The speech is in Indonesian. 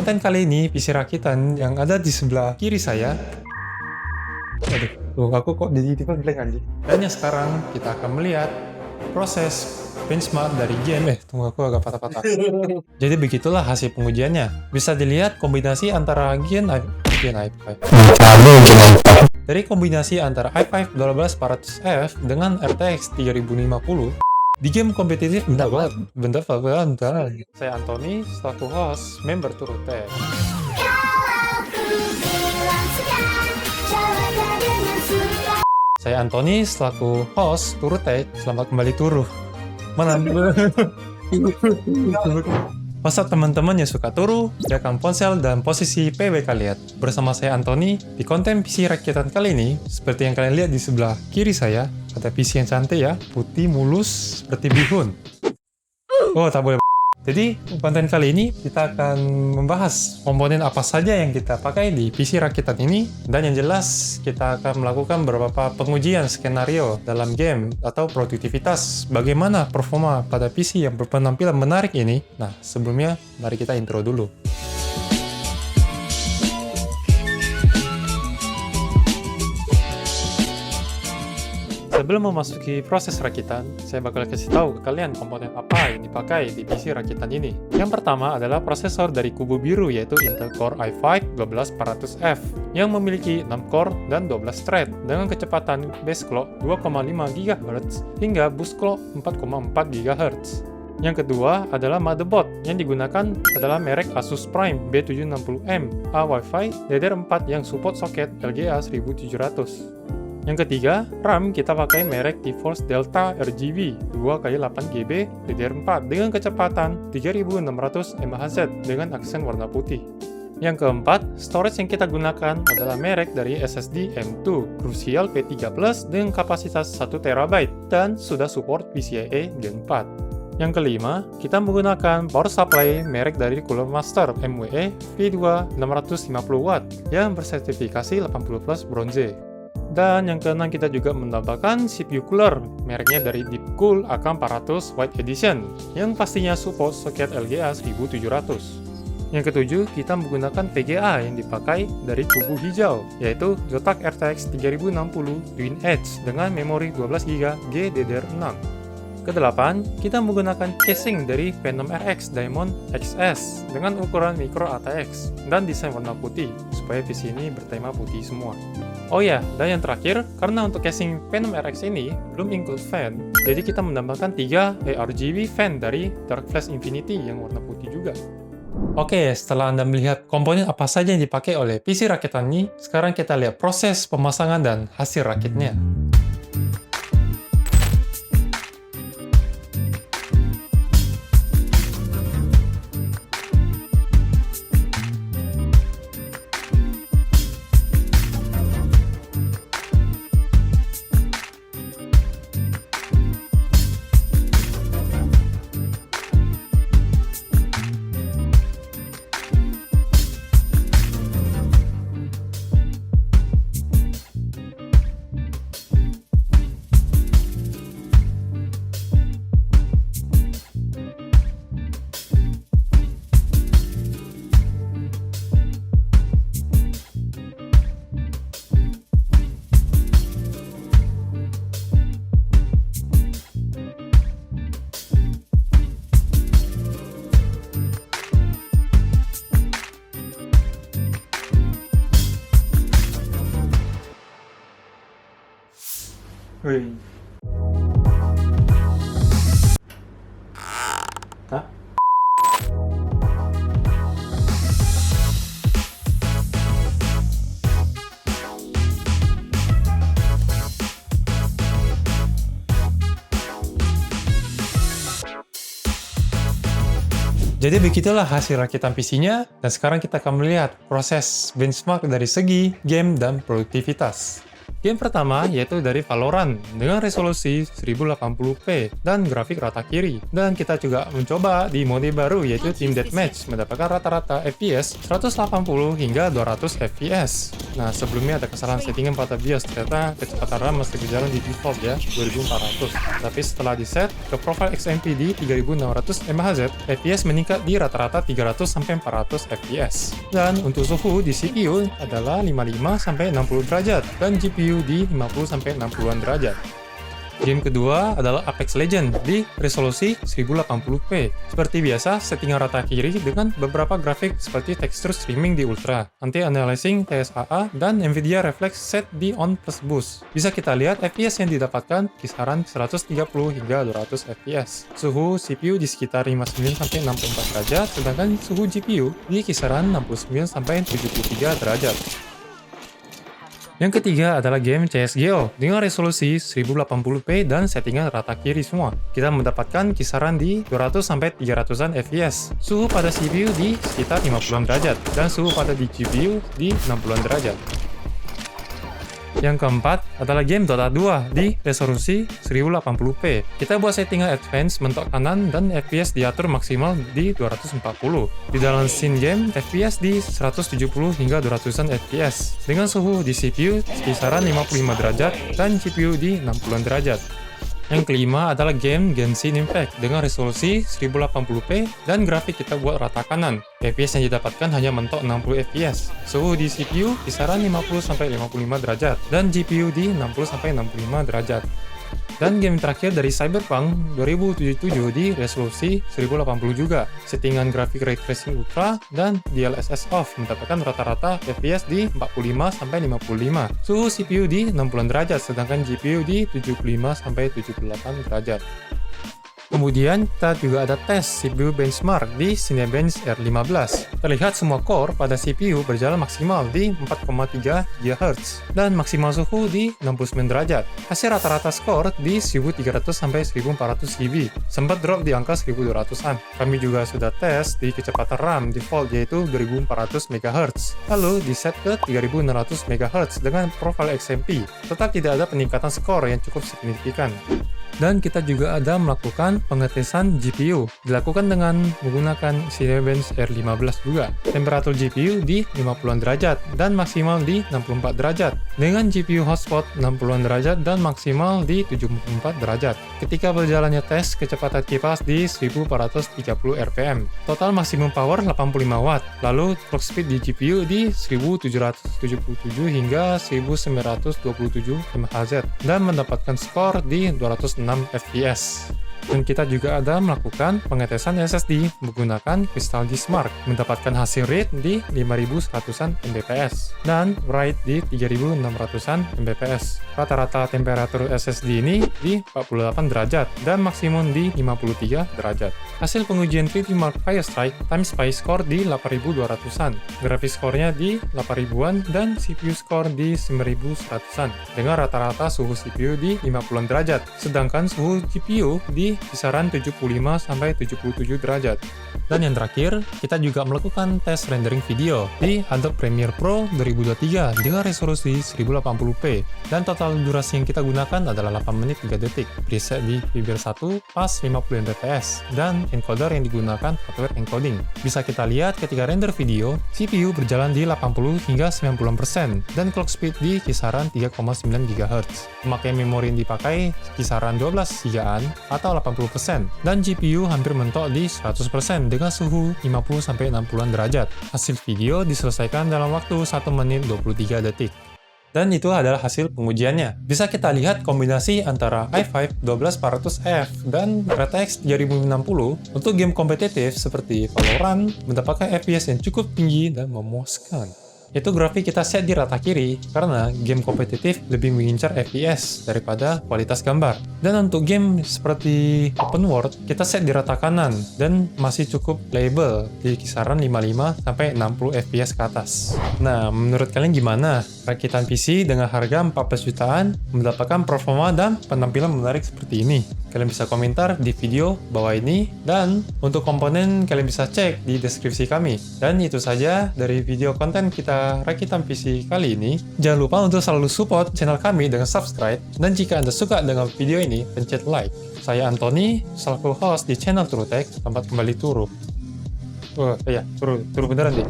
konten kali ini PC rakitan yang ada di sebelah kiri saya. Aduh, aku kok di blank anjing. Dan yang sekarang kita akan melihat proses benchmark dari game. Tunggu, aku agak patah-patah. Jadi begitulah hasil pengujiannya. Bisa dilihat kombinasi antara Gen i5. Dari kombinasi antara i5 12400F dengan RTX 3050 di game kompetitif. Bentar. Saya Anthony, selaku host member Turute. Saya Anthony, selaku host Turute. Selamat kembali Turu. Mana? Masa teman-teman yang suka Turu, rekam ponsel dan posisi PW kalian. Bersama saya Anthony, di konten PC rakitan kali ini, seperti yang kalian lihat di sebelah kiri saya, ada PC yang cantik ya, putih mulus seperti bihun. Oh, tak boleh. Jadi, konten kali ini kita akan membahas komponen apa saja yang kita pakai di PC rakitan ini, dan yang jelas kita akan melakukan beberapa pengujian skenario dalam game atau produktivitas bagaimana performa pada PC yang berpenampilan menarik ini. Nah, sebelumnya mari kita intro dulu. Sebelum memasuki proses rakitan, saya bakal kasih tahu ke kalian komponen apa yang dipakai di PC rakitan ini. Yang pertama adalah prosesor dari kubu biru, yaitu Intel Core i5 12400F yang memiliki 6 core dan 12 thread dengan kecepatan base clock 2,5 GHz hingga boost clock 4,4 GHz. Yang kedua adalah motherboard yang digunakan adalah merek Asus Prime B760M A Wi-Fi DDR4 yang support soket LGA 1700. Yang ketiga, RAM kita pakai merek GeForce Delta RGB 2x8GB DDR4 dengan kecepatan 3600 MHz dengan aksen warna putih. Yang keempat, storage yang kita gunakan adalah merek dari SSD M2 Crucial P3 Plus dengan kapasitas 1TB dan sudah support PCIe Gen 4. Yang kelima, kita menggunakan power supply merek dari Cooler Master MWE V2 650W yang bersertifikasi 80 Plus Bronze. Dan yang keenam, kita juga menambahkan CPU cooler mereknya dari Deepcool AK400 White Edition yang pastinya support soket LGA 1700. Yang ketujuh, kita menggunakan VGA yang dipakai dari kubu hijau, yaitu Zotac RTX 3060 Twin Edge dengan memori 12GB GDDR6. Kedelapan, kita menggunakan casing dari Phenom RX Diamond XS dengan ukuran micro ATX dan desain warna putih supaya PC ini bertema putih semua. Oh ya, dan yang terakhir, karena untuk casing Phenom RX ini belum include fan, jadi kita menambahkan 3 ARGB fan dari Dark Flash Infinity yang warna putih juga. Oke, setelah Anda melihat komponen apa saja yang dipakai oleh PC rakitan ini, sekarang kita lihat proses pemasangan dan hasil rakitnya. Wih. Hah? Jadi begitulah hasil rakitan PC-nya, dan sekarang kita akan melihat proses benchmark dari segi game dan produktivitas. Game pertama yaitu dari Valorant dengan resolusi 1080p dan grafik rata kiri. Dan kita juga mencoba di mode baru yaitu Team Deathmatch mendapatkan rata-rata FPS 180 hingga 200 FPS. Nah, sebelumnya ada kesalahan settingan pada BIOS, ternyata kecepatan RAM masih berjalan di default ya, 2400. Tapi setelah di set ke profile XMP di 3600 MHz, FPS meningkat di rata-rata 300 sampai 400 FPS. Dan untuk suhu di CPU adalah 55 sampai 60 derajat dan GPU di 50 sampai 60-an derajat. Game kedua adalah Apex Legends di resolusi 1080p. Seperti biasa, settingan rata kiri dengan beberapa grafik seperti tekstur streaming di Ultra, anti-aliasing TSAA, dan Nvidia Reflex set di On plus Boost. Bisa kita lihat FPS yang didapatkan kisaran 130 hingga 200 FPS. Suhu CPU di sekitar 59 sampai 64 derajat, sedangkan suhu GPU di kisaran 69 sampai 73 derajat. Yang ketiga adalah game CSGO dengan resolusi 1080p dan settingan rata kiri semua. Kita mendapatkan kisaran di 200 sampai 300-an FPS. Suhu pada CPU di sekitar 50 derajat dan suhu pada di GPU di 60 derajat. Yang keempat adalah game Dota 2 di resolusi 1080p. Kita buat settingan advance mentok kanan dan FPS diatur maksimal di 240. Di dalam scene game, FPS di 170 hingga 200-an FPS. Dengan suhu di CPU kisaran 55 derajat dan GPU di 60 derajat. Yang kelima adalah game Genshin Impact dengan resolusi 1080p dan grafik kita buat rata kanan. FPS yang didapatkan hanya mentok 60 FPS. Suhu di CPU kisaran 50-55 derajat dan GPU di 60-65 derajat. Dan game terakhir dari Cyberpunk 2077 di resolusi 1080 juga. Settingan grafik ray tracing ultra dan DLSS off mendapatkan rata-rata FPS di 45-55. Suhu CPU di 60 derajat sedangkan GPU di 75-78 derajat. Kemudian kita juga ada tes CPU benchmark di Cinebench R15. Terlihat semua core pada CPU berjalan maksimal di 4,3 GHz dan maksimal suhu di 69 derajat. Hasil rata-rata skor di 1300 sampai 1400 GB, sempat drop di angka 1200-an. Kami juga sudah tes di kecepatan RAM default yaitu 2400 MHz, lalu di set ke 3600 MHz dengan profile XMP. Tetap tidak ada peningkatan skor yang cukup signifikan. Dan kita juga ada melakukan pengetesan GPU, dilakukan dengan menggunakan Cinebench R15 juga. Temperatur GPU di 50-an derajat dan maksimal di 64 derajat, dengan GPU hotspot 60-an derajat dan maksimal di 74 derajat. Ketika berjalannya tes kecepatan kipas di 1430 rpm, total maksimum power 85 watt, lalu clock speed di GPU di 1777 hingga 1927 MHz, dan mendapatkan skor di 206 FPS. Dan kita juga ada melakukan pengetesan SSD menggunakan Crystal Disk Mark, mendapatkan hasil read di 5100-an Mbps dan write di 3600-an Mbps. Rata-rata temperatur SSD ini di 48 derajat dan maksimum di 53 derajat. Hasil pengujian 3D Mark Firestrike time SPI score di 8200-an, grafis skornya di 8000-an dan CPU score di 9100-an dengan rata-rata suhu CPU di 50-an derajat, sedangkan suhu GPU di kisaran 75-77 derajat. Dan yang terakhir, kita juga melakukan tes rendering video di Adobe Premiere Pro 2023 dengan resolusi 1080p dan total durasi yang kita gunakan adalah 8 menit 3 detik. Preset di Premiere 1 pas 50 fps dan encoder yang digunakan hardware encoding. Bisa kita lihat ketika render video, CPU berjalan di 80 hingga 90% dan clock speed di kisaran 3,9 GHz. Pemakaian memori yang dipakai kisaran 12 GB atau 80% dan GPU hampir mentok di 100% dengan suhu 50-60an derajat. Hasil video diselesaikan dalam waktu 1 menit 23 detik. Dan itu adalah hasil pengujiannya. Bisa kita lihat kombinasi antara i5 12400F dan RTX 3060 untuk game kompetitif seperti Valorant mendapatkan FPS yang cukup tinggi dan memuaskan. Itu grafik kita set di rata kiri karena game kompetitif lebih mengincar FPS daripada kualitas gambar. Dan untuk game seperti open world, kita set di rata kanan dan masih cukup playable di kisaran 55 sampai 60 FPS ke atas. Nah, menurut kalian gimana? Rakitan PC dengan harga 14 jutaan mendapatkan performa dan penampilan menarik seperti ini? Kalian bisa komentar di video bawah ini, dan untuk komponen kalian bisa cek di deskripsi kami. Dan itu saja dari video konten kita Rakitan PC kali ini. Jangan lupa untuk selalu support channel kami dengan subscribe, dan jika Anda suka dengan video ini, pencet like. Saya Anthony, selaku host di channel TuruTech, selamat kembali turu. Turu beneran deh.